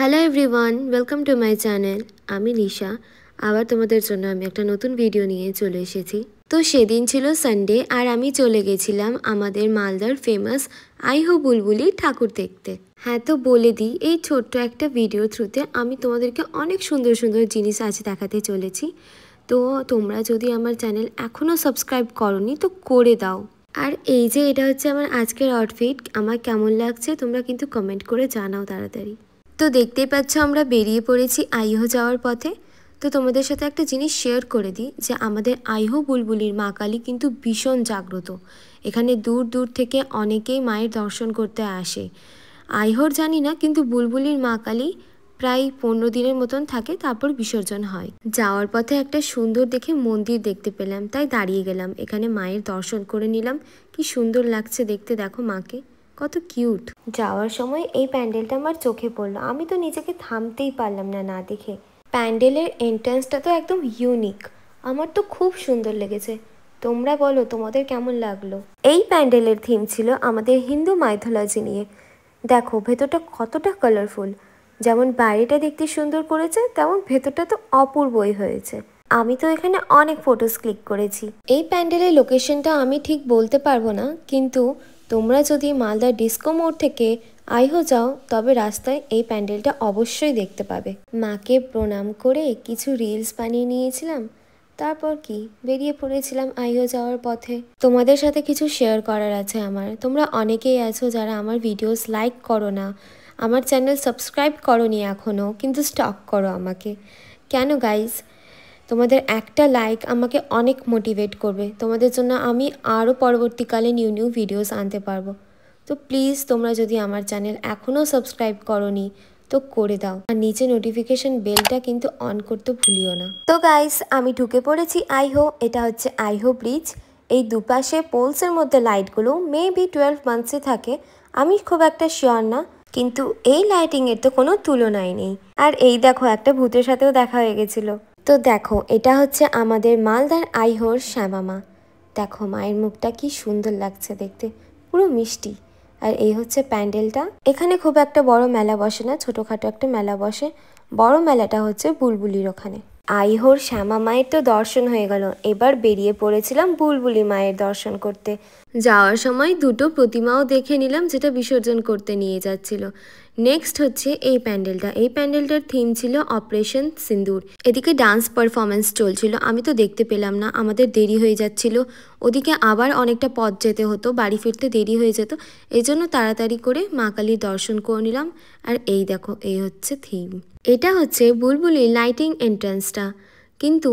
Hello everyone, welcome to my channel. আমি লিশা। আবার তোমাদের জন্য আমি একটা নতুন ভিডিও নিয়ে চলে এসেছি। তো সেদিন ছিল সানডে আর আমি চলে গেছিলাম আমাদের মালদার ফেমাস আইহো বুলবুলি ঠাকুর দেখতে। হ্যাঁ, তো বলে দিই, এই ছোট্ট একটা ভিডিও থ্রুতে আমি তোমাদেরকে অনেক সুন্দর সুন্দর জিনিস আজ দেখাতে চলেছি। তো তোমরা যদি আমার চ্যানেল এখনও সাবস্ক্রাইব করোনি তো করে দাও। আর এই যে এটা হচ্ছে আমার আজকের আউটফিট, আমার কেমন লাগছে তোমরা কিন্তু কমেন্ট করে জানাও তাড়াতাড়ি। তো দেখতেই পাচ্ছ আমরা বেরিয়ে পড়েছি আইহো যাওয়ার পথে। তো তোমাদের সাথে একটা জিনিস শেয়ার করে দিই যে আমাদের আইহো বুলবুলির মা কালী কিন্তু ভীষণ জাগ্রত। এখানে দূর দূর থেকে অনেকেই মায়ের দর্শন করতে আসে। আইহোর জানি না, কিন্তু বুলবুলির মা কালী প্রায় 15 দিনের মতন থাকে, তারপর বিসর্জন হয়। যাওয়ার পথে একটা সুন্দর দেখে মন্দির দেখতে পেলাম, তাই দাঁড়িয়ে গেলাম, এখানে মায়ের দর্শন করে নিলাম। কি সুন্দর লাগছে দেখতে, দেখো মাকে কত কিউট। যাওয়ার সময় এই প্যান্ডেলটা আমার চোখে পড়লো, আমি তো নিজেকে থামতেই পারলাম না না দেখে। প্যান্ডেলের এন্ট্রান্সটা তো একদম ইউনিক, আমার তো খুব সুন্দর লেগেছে। তোমরা বলো তোমাদের কেমন লাগলো। এই প্যান্ডেলের থিম ছিল আমাদের হিন্দু মাইথোলজি নিয়ে। দেখো ভেতরটা কতটা কালারফুল, যেমন বাইরেটা দেখতে সুন্দর করেছে তেমন ভেতরটা তো অপূর্বই হয়েছে। আমি তো এখানে অনেক ফটোস ক্লিক করেছি। এই প্যান্ডেলের লোকেশনটা আমি ঠিক বলতে পারবো না, কিন্তু তোমরা যদি মালদা ডিস্কো মোড় থেকে আইহো যাও তবে রাস্তায় এই প্যান্ডেলটা অবশ্যই দেখতে পাবে। মাকে প্রণাম করে কিছু রিলস বানিয়ে নিয়েছিলাম, তারপর কি বেরিয়ে পড়েছিলাম আইহো যাওয়ার পথে। তোমাদের সাথে কিছু শেয়ার করার আছে আমার। তোমরা অনেকেই আছো যারা আমার ভিডিওস লাইক করো না, আমার চ্যানেল সাবস্ক্রাইব করোনি এখনও, কিন্তু স্টক করো আমাকে। কেন গাইজ? তোমাদের একটা লাইক আমাকে অনেক মোটিভেট করবে, তোমাদের জন্য আমি আরও পরবর্তীকালে নিউ নিউ ভিডিওস আনতে পারবো। তো প্লিজ তোমরা যদি আমার চ্যানেল এখনও সাবস্ক্রাইব করোনি তো করে দাও, আর নিচে নোটিফিকেশন বেলটা কিন্তু অন করতে ভুলিও না। তো গাইস, আমি ঢুকে পড়েছি আইহো। এটা হচ্ছে আইহো ব্রিজ। এই দুপাশে পোলসের মধ্যে লাইটগুলো মেবি 12 মান্থসে থাকে, আমি খুব একটা শিওর না, কিন্তু এই লাইটিংয়ের তো কোনো তুলনাই নেই। আর এই দেখো একটা ভূতের সাথেও দেখা হয়ে গেছিলো। তো দেখো এটা হচ্ছে আমাদের মালদার আইহোর শ্যামা মা। দেখো মায়ের মুখটা কি সুন্দর লাগছে দেখতে, পুরো মিষ্টি। আর এই হচ্ছে প্যান্ডেলটা। এখানে খুব একটা বড় মেলা বসে না, ছোটোখাটো একটা মেলা বসে। বড় মেলাটা হচ্ছে বুলবুলির ওখানে। আইহোর শ্যামা মায়ের তো দর্শন হয়ে গেল, এবার বেরিয়ে পড়েছিলাম বুলবুলি মায়ের দর্শন করতে। যাওয়ার সময় দুটো প্রতিমাও দেখে নিলাম, যেটা বিসর্জন করতে নিয়ে যাচ্ছিল। নেক্সট হচ্ছে এই প্যান্ডেলটা। এই প্যান্ডেলটার থিম ছিল অপারেশন সিন্দুর। এদিকে ডান্স পারফরমেন্স চলছিল, আমি তো দেখতে পেলাম না, আমাদের দেরি হয়ে যাচ্ছিল। ওদিকে আবার অনেকটা পথ যেতে হতো, বাড়ি ফিরতে দেরি হয়ে যেত, এই জন্য তাড়াতাড়ি করে মা কালীর দর্শন করে নিলাম। আর এই দেখো এই হচ্ছে থিম। এটা হচ্ছে বুলবুলির লাইটিং এন্ট্রান্সটা, কিন্তু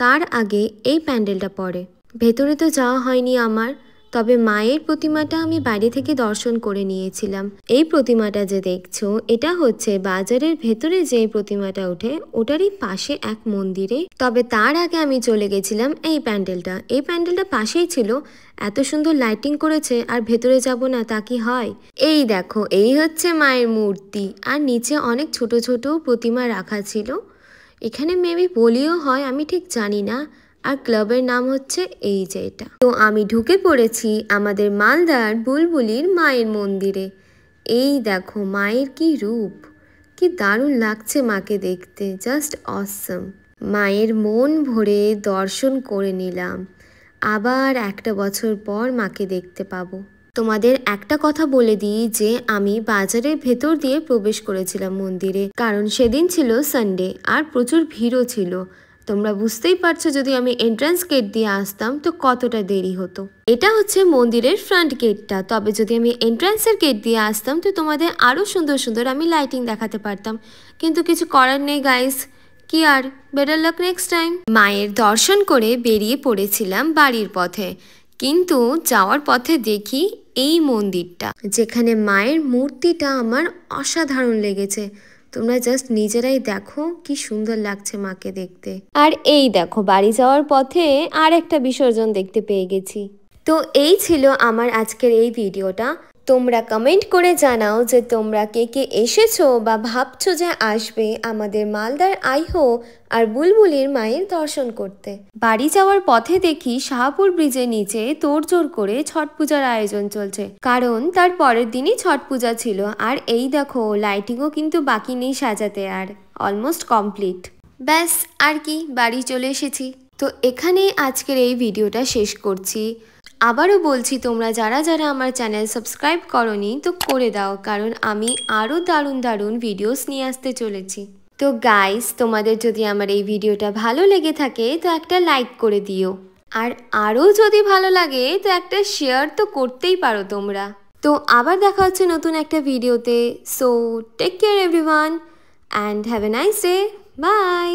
তার আগে এই প্যান্ডেলটা পড়ে। ভেতরে তো যাওয়া হয়নি আমার, তবে মায়ের প্রতিমাটা আমি বাইরে থেকে দর্শন করে নিয়েছিলাম। এই প্রতিমাটা যে দেখছো এটা হচ্ছে বাজারের ভেতরে যে প্রতিমাটা ওঠে ওটারই পাশে এক মন্দিরে। তবে তার আগে আমি চলে গেছিলাম এই প্যান্ডেলটা। এই প্যান্ডেলটা পাশেই ছিল, এত সুন্দর লাইটিং করেছে, আর ভেতরে যাব না তা কি হয়। এই দেখো এই হচ্ছে মায়ের মূর্তি, আর নিচে অনেক ছোট ছোট প্রতিমা রাখা ছিল। এখানে মেবি বলিও হয়, আমি ঠিক জানি না। আর ক্লাবের নাম হচ্ছে এই যে এটা। তো আমি ঢুকে পড়েছি আমাদের মালদার বুলবুলির মায়ের মন্দিরে। এই দেখো মায়ের কি রূপ, কি দারুণ লাগছে মাকে দেখতে, জাস্ট অসম। মায়ের মন ভরে দর্শন করে নিলাম, আবার একটা বছর পর মাকে দেখতে পাবো। তোমাদের একটা কথা বলে দিই যে আমি বাজারের ভেতর দিয়ে প্রবেশ করেছিলাম মন্দিরে, কারণ সেদিন ছিল সানডে আর প্রচুর ভিড়ও ছিল। তোমরা বুঝতেই পারছো যদি আমি এন্ট্রান্স গেট দিয়ে আসতাম তো কতটা দেরি হতো। এটা হচ্ছে মন্দিরের ফ্রন্ট গেটটা, তবে যদি আমি এন্ট্রান্সের গেট দিয়ে আসতাম তো তোমাদের আরও সুন্দর সুন্দর আমি লাইটিং দেখাতে পারতাম, কিন্তু কিছু করার নেই গাইস, কি আর, বেটার লাক নেক্সট টাইম। মায়ের দর্শন করে বেরিয়ে পড়েছিলাম বাড়ির পথে, কিন্তু যাওয়ার পথে দেখি এই মন্দিরটা, যেখানে মায়ের মূর্তিটা আমার অসাধারণ লেগেছে। তোমরা জাস্ট নিজেরাই দেখো কি সুন্দর লাগছে মাকে দেখতে। আর এই দেখো বাড়ি যাওয়ার পথে আর একটা বিসর্জন দেখতে পেয়ে গেছি। তো এই ছিল আমার আজকের এই ভিডিওটা। তোমরা কমেন্ট করে জানাও যে তোমরা কে কে এসেছো বা ভাবছো যে আসবে আমাদের মালদার আইহো আর বুলবুলির মায়ের দর্শন করতে। বাড়ি যাওয়ার পথে দেখি শাহপুর ব্রিজের নিচে তোড়জোড় করে ছট পূজার আয়োজন চলছে, কারণ তার পরের দিনই ছট পূজা ছিল। আর এই দেখো লাইটিংও কিন্তু বাকি নেই সাজাতে, আর অলমোস্ট কমপ্লিট। ব্যাস আর কি, বাড়ি চলে এসেছি। তো এখানেই আজকের এই ভিডিওটা শেষ করছি। আবারও বলছি, তোমরা যারা যারা আমার চ্যানেল সাবস্ক্রাইব করোনি তো করে দাও, কারণ আমি আরও দারুণ দারুণ ভিডিওস নিয়ে আসতে চলেছি। তো গাইস, তোমাদের যদি আমার এই ভিডিওটা ভালো লেগে থাকে তো একটা লাইক করে দিও, আর আরও যদি ভালো লাগে তো একটা শেয়ার তো করতেই পারো তোমরা। তো আবার দেখা হচ্ছে নতুন একটা ভিডিওতে। So take care everyone and have a nice day. By.